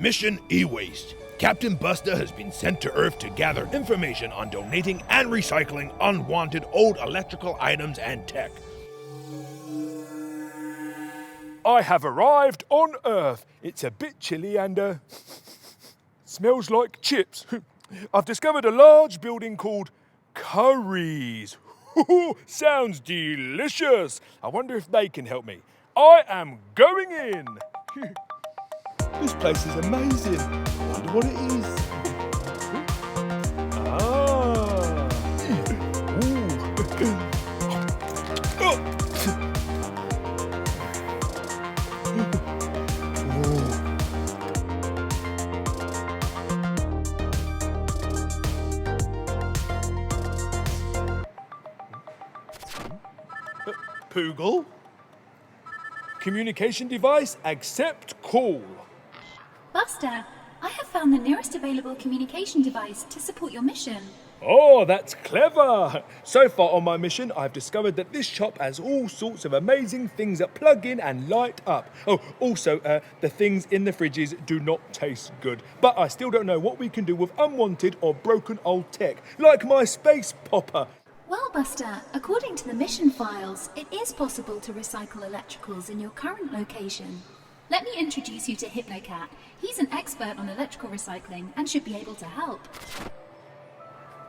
Mission E-Waste. Captain Busta has been sent to Earth to gather information on donating and recycling unwanted old electrical items and tech. I have arrived on Earth. It's a bit chilly and smells like chips. I've discovered a large building called Curry's. Sounds delicious. I wonder if they can help me. I am going in. This place is amazing. I wonder what it is. Poogle? Communication device, accept call. Buster, I have found the nearest available communication device to support your mission. Oh, that's clever! So far on my mission, I've discovered that this shop has all sorts of amazing things that plug in and light up. Oh, also, the things in the fridges do not taste good. But I still don't know what we can do with unwanted or broken old tech, like my space popper. Well, Buster, according to the mission files, it is possible to recycle electricals in your current location. Let me introduce you to HypnoCat. He's an expert on electrical recycling and should be able to help.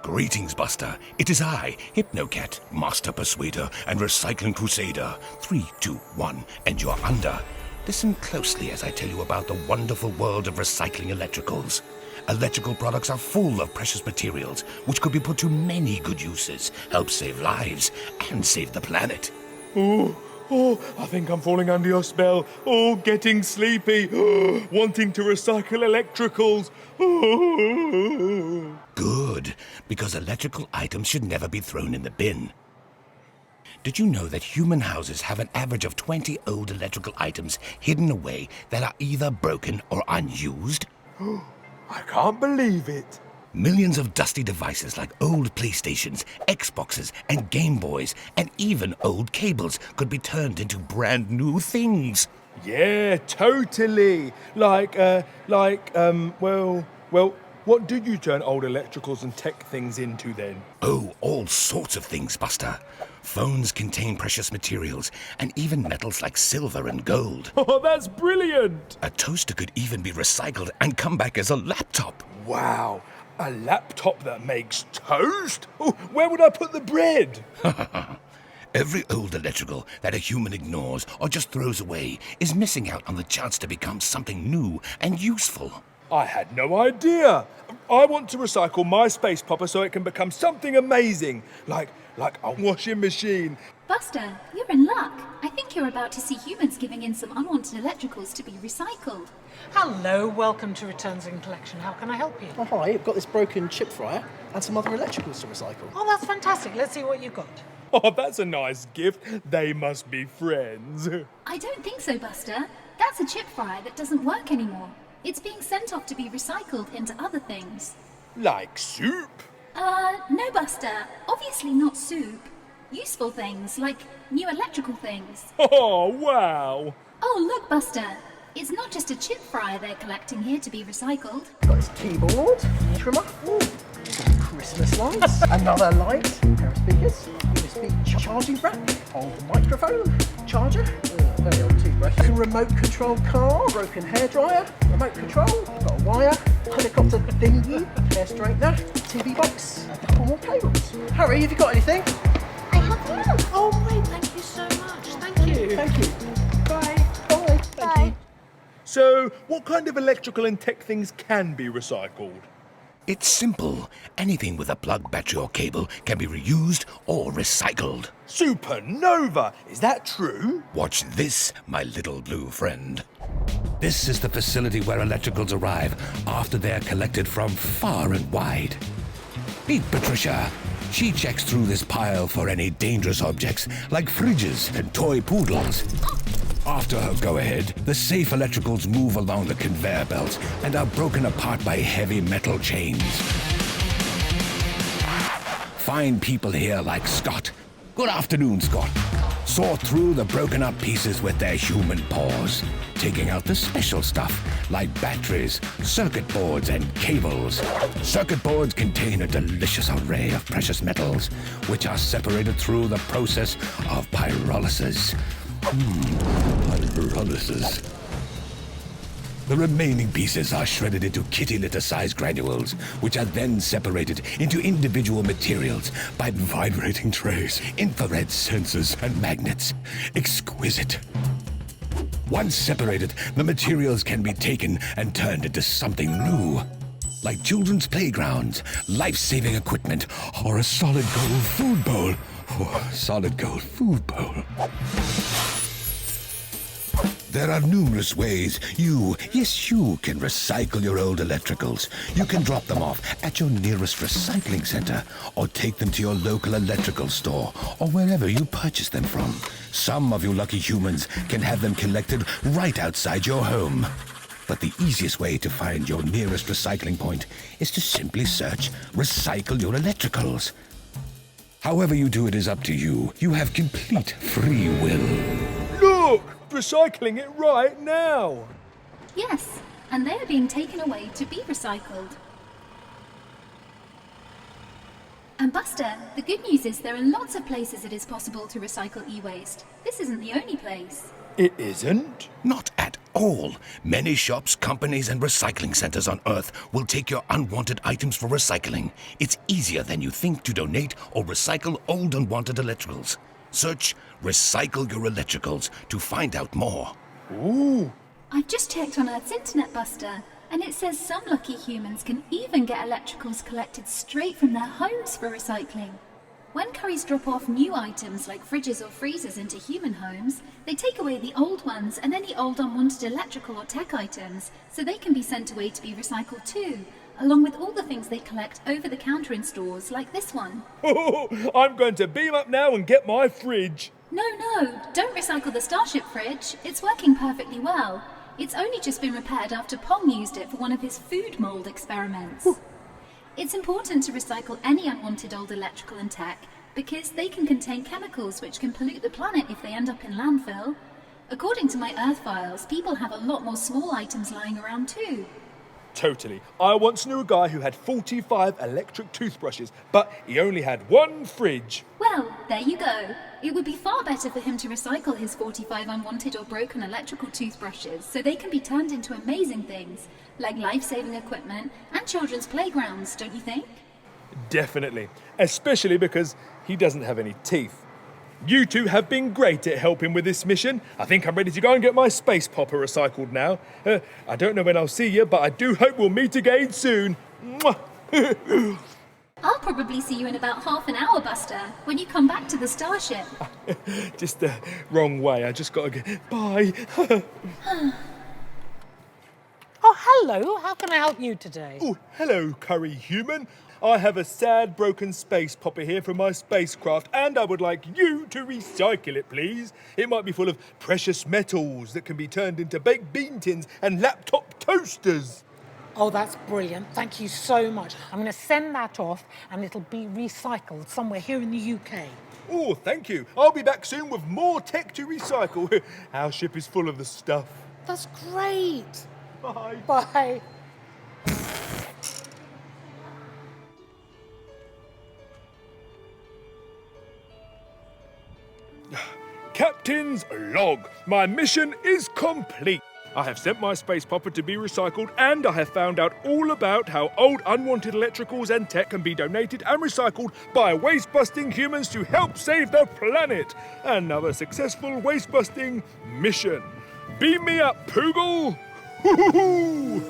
Greetings, Buster. It is I, HypnoCat, Master Persuader and Recycling Crusader. 3, 2, 1, and you're under. Listen closely as I tell you about the wonderful world of recycling electricals. Electrical products are full of precious materials, which could be put to many good uses, help save lives, and save the planet. Oh, I think I'm falling under your spell. Oh, getting sleepy. Wanting to recycle electricals. Good, because electrical items should never be thrown in the bin. Did you know that human houses have an average of 20 old electrical items hidden away that are either broken or unused? I can't believe it. Millions of dusty devices like old PlayStations, Xboxes, and Game Boys, and even old cables could be turned into brand new things. Yeah, totally. Well, what do you turn old electricals and tech things into then? Oh, all sorts of things, Buster. Phones contain precious materials, and even metals like silver and gold. Oh, that's brilliant! A toaster could even be recycled and come back as a laptop. Wow, a laptop that makes toast? Oh, where would I put the bread? Every old electrical that a human ignores or just throws away is missing out on the chance to become something new and useful. I had no idea. I want to recycle my space popper so it can become something amazing, like a washing machine. Buster, you're in luck. I think you're about to see humans giving in some unwanted electricals to be recycled. Hello, welcome to Returns and Collection. How can I help you? Oh, hi, I've got this broken chip fryer and some other electricals to recycle. Oh, that's fantastic. Let's see what you've got. Oh, that's a nice gift. They must be friends. I don't think so, Buster. That's a chip fryer that doesn't work anymore. It's being sent off to be recycled into other things. Like soup? No, Buster. Obviously not soup. Useful things, like new electrical things. Oh, wow. Oh, look, Buster. It's not just a chip fryer they're collecting here to be recycled. Got this keyboard, trimmer, some Christmas lights, another light, pair of speakers, USB charging rack, old microphone, charger, very old toothbrush, a remote control car, broken hairdryer, remote control, got a wire, helicopter dinghy, hair straightener, TV box, and a couple more cables. Harry, have you got anything? I have you. Oh, great. Thank you so much. Thank you. Thank you. Bye. Bye. Thank you. So, what kind of electrical and tech things can be recycled? It's simple. Anything with a plug, battery, or cable can be reused or recycled. Supernova! Is that true? Watch this, my little blue friend. This is the facility where electricals arrive after they're collected from far and wide. Meet Patricia. She checks through this pile for any dangerous objects like fridges and toy poodles. After her go-ahead, the safe electricals move along the conveyor belt and are broken apart by heavy metal chains. Fine people here like Scott, Good afternoon, Scott. Sort through the broken up pieces with their human paws, taking out the special stuff like batteries, circuit boards, and cables. Circuit boards contain a delicious array of precious metals, which are separated through the process of pyrolysis. Pyrolysis. The remaining pieces are shredded into kitty-litter-sized granules, which are then separated into individual materials by vibrating trays, infrared sensors, and magnets. Exquisite. Once separated, the materials can be taken and turned into something new, like children's playgrounds, life-saving equipment, or a solid gold food bowl. Solid gold food bowl. There are numerous ways you can recycle your old electricals. You can drop them off at your nearest recycling center, or take them to your local electrical store, or wherever you purchase them from. Some of you lucky humans can have them collected right outside your home. But the easiest way to find your nearest recycling point is to simply search Recycle Your Electricals. However you do it is up to you. You have complete free will. Look! Recycling it right now! Yes, and they are being taken away to be recycled. And Buster, the good news is there are lots of places it is possible to recycle e-waste. This isn't the only place. It isn't? Not at all. Many shops, companies, and recycling centers on Earth will take your unwanted items for recycling. It's easier than you think to donate or recycle old unwanted electricals. Search Recycle Your Electricals to find out more. Ooh. I've just checked on Earth's internet, Buster, and it says some lucky humans can even get electricals collected straight from their homes for recycling. When Currys drop off new items like fridges or freezers into human homes, they take away the old ones and any old unwanted electrical or tech items, so they can be sent away to be recycled too, along with all the things they collect over the counter in stores like this one. I'm going to beam up now and get my fridge. No, don't recycle the Starship fridge. It's working perfectly well. It's only just been repaired after Pong used it for one of his food mold experiments. It's important to recycle any unwanted old electrical and tech because they can contain chemicals which can pollute the planet if they end up in landfill. According to my Earth files, people have a lot more small items lying around too. Totally. I once knew a guy who had 45 electric toothbrushes, but he only had one fridge. Well, there you go. It would be far better for him to recycle his 45 unwanted or broken electrical toothbrushes so they can be turned into amazing things, like life-saving equipment and children's playgrounds, don't you think? Definitely. Especially because he doesn't have any teeth. You two have been great at helping with this mission. I think I'm ready to go and get my space popper recycled now. I don't know when I'll see you, but I do hope we'll meet again soon. Mwah. I'll probably see you in about half an hour, Buster, when you come back to the Starship. Just the wrong way. I just got to go. Bye. Oh, hello. How can I help you today? Oh, hello, Curry Human. I have a sad, broken space popper here from my spacecraft, and I would like you to recycle it, please. It might be full of precious metals that can be turned into baked bean tins and laptop toasters. Oh, that's brilliant. Thank you so much. I'm going to send that off, and it'll be recycled somewhere here in the UK. Oh, thank you. I'll be back soon with more tech to recycle. Our ship is full of the stuff. That's great. Bye. Bye. Captain's log. My mission is complete. I have sent my space popper to be recycled, and I have found out all about how old unwanted electricals and tech can be donated and recycled by waste-busting humans to help save the planet. Another successful waste-busting mission. Beam me up, Poogle! Hoo-hoo-hoo!